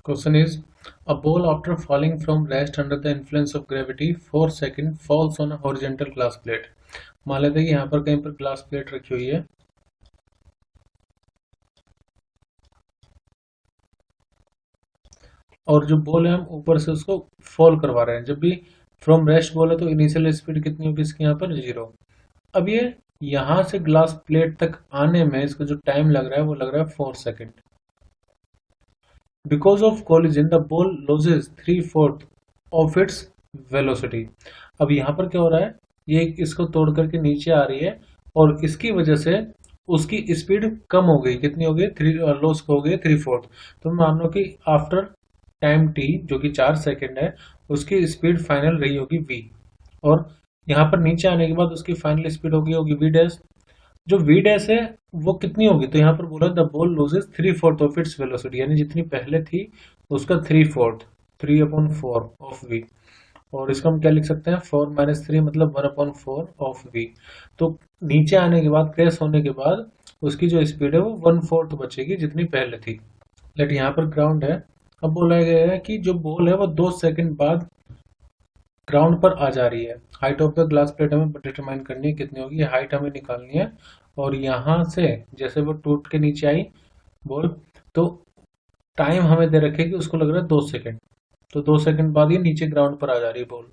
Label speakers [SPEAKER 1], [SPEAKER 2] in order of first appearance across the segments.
[SPEAKER 1] Question is, a ball after falling from rest under the influence of gravity 4 seconds falls on a horizontal glass plate. मान लेते हैं कि यहाँ पर कहीं पर ग्लास प्लेट रखी हुई है और जो बॉल है हम ऊपर से उसको फॉल करवा रहे हैं। जब भी फ्रॉम रेस्ट बॉल है तो इनिशियल स्पीड कितनी होगी इसकी यहाँ पर 0। अब ये यहाँ से ग्लास प्लेट तक आने में इसका जो टाइम लग रहा है वो लग रहा है 4 second. Because of collision the ball losses 3/4 of its velocity. अब यहाँ पर क्या हो रहा है, ये इसको तोड़ करके नीचे आ रही है और इसकी वजह से उसकी स्पीड कम हो गई। कितनी हो गई, लॉस हो गई 3/4। तो मान लो कि आफ्टर टाइम टी जो कि 4 सेकेंड है उसकी स्पीड फाइनल रही होगी v, और यहाँ पर नीचे आने के बाद उसकी फाइनल स्पीड होगी v डैश। जो v डैश है वो कितनी होगी, तो यहाँ पर बोला the ball loses 3/4 of its velocity, यानी जितनी पहले थी उसका 3/4, 3/4 ऑफ v। और इसको हम क्या लिख सकते हैं, 4 - 3 मतलब 1/4 ऑफ v। तो नीचे आने के बाद, क्रैश होने के बाद उसकी जो स्पीड है वो 1/4 बचेगी जितनी पहले थी। लेट यहाँ पर ग्राउंड है। अब बोला गया है कि जो बॉल है वो 2 सेकंड बाद ग्राउंड पर आ जा रही है। Height of the glass plate हमें डिटरमाइन करनी है, कितनी होगी हाइट हमें निकालनी है। और यहाँ से जैसे वो टूट के नीचे आई बॉल, तो टाइम हमें दे रखे कि उसको लग रहा है 2 सेकंड। तो 2 सेकंड बाद ये नीचे ग्राउंड पर आ जा रही है बॉल,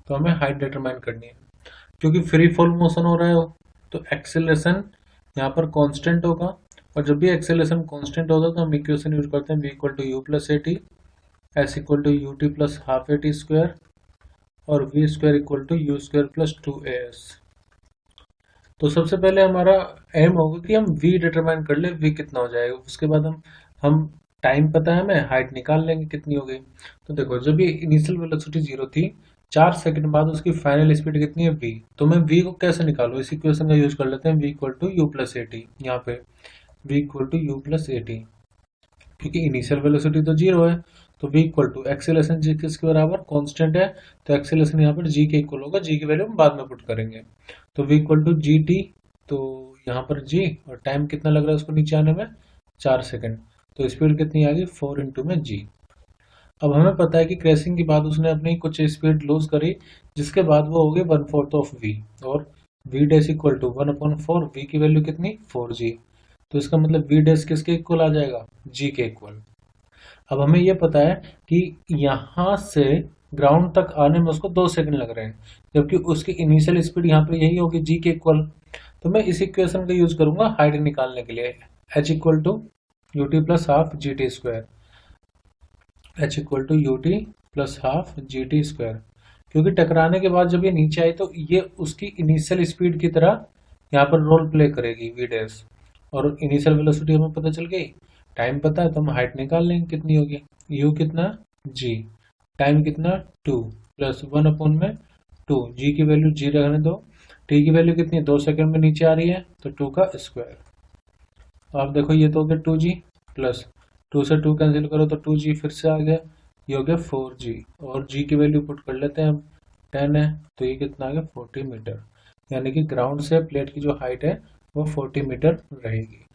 [SPEAKER 1] तो हमें हाइट डिटरमाइन करनी है। क्योंकि फ्री फॉल मोशन हो रहा है तो एक्सेलरेशन यहाँ पर कांस्टेंट होगा, और जब भी एक्सेलरेशन कांस्टेंट होगा तो हम इक्वेशन यूज करते हैं v = u + at, s = ut + ½ at² और v² = u² + 2as। तो सबसे पहले हमारा एम होगा कि हम v डिटरमाइन कर ले, v कितना हो जाएगा। उसके बाद हम टाइम पता है हमें, हाइट निकाल लेंगे कितनी हो गई। तो देखो जब ये इनिशियल वेलोसिटी 0 थी, 4 सेकंड बाद उसकी फाइनल स्पीड कितनी है v। तो मैं v को कैसे निकालूं, इस इक्वेशन का यूज कर लेते हैं, v = u + at। यहाँ पे v = u + at, क्योंकि इनिशियल वेलोसिटी तो 0 है। तो v = एक्सेलरेशन जी किसके बराबर, कांस्टेंट है, तो एक्सेलरेशन यहाँ पर g के इक्वल होगा। g की वैल्यू हम बाद में पुट करेंगे। तो v = gt, तो यहाँ पर g और टाइम कितना लग रहा है उसको नीचे आने में 4 सेकंड। तो स्पीड कितनी आ गई, 4 × में g। अब हमें पता है कि क्रैशिंग के बाद उसने अपनी कुछ स्पीड लूज करी, जिसके बाद वो हो गई 1/4 ऑफ v, और v डैश = 1/4, v की वैल्यू कितनी 4g। तो इसका मतलब v डैश किसके इक्वल आ जाएगा, g के इक्वल। अब हमें यह पता है कि यहाँ से ग्राउंड तक आने में उसको 2 सेकंड लग रहे हैं, जबकि उसकी इनिशियल स्पीड यहाँ पे यही होगी g के इक्वल। तो मैं इस इक्वेशन का यूज करूंगा हाइट निकालने के लिए, h = ut + ½ gt², h = ut + ½ gt²। क्योंकि टकराने के बाद जब ये नीचे आई तो ये उसकी इनिशियल स्पीड की तरह यहाँ पर रोल प्ले करेगी v डैश, और इनिशियल वेलोसिटी हमें पता चल गई, टाइम पता है तो हम हाइट निकाल लेंगे कितनी होगी, u कितना g, टाइम कितना 2 + 1/2, g की वैल्यू g रहने दो, t की वैल्यू कितनी है 2 सेकंड में नीचे आ रही है, तो 2 का स्क्वायर। आप देखो ये तो हो गया 2g, प्लस 2 से 2 कैंसिल करो तो 2g फिर से आ गया, ये हो गया 4g, और g की वैल्यू पुट कर लेते हैं हम, 10 है, तो ये कितना आ गया 40 मीटर। यानी कि ग्राउंड से प्लेट की जो हाइट है वो 40 मीटर रहेगी।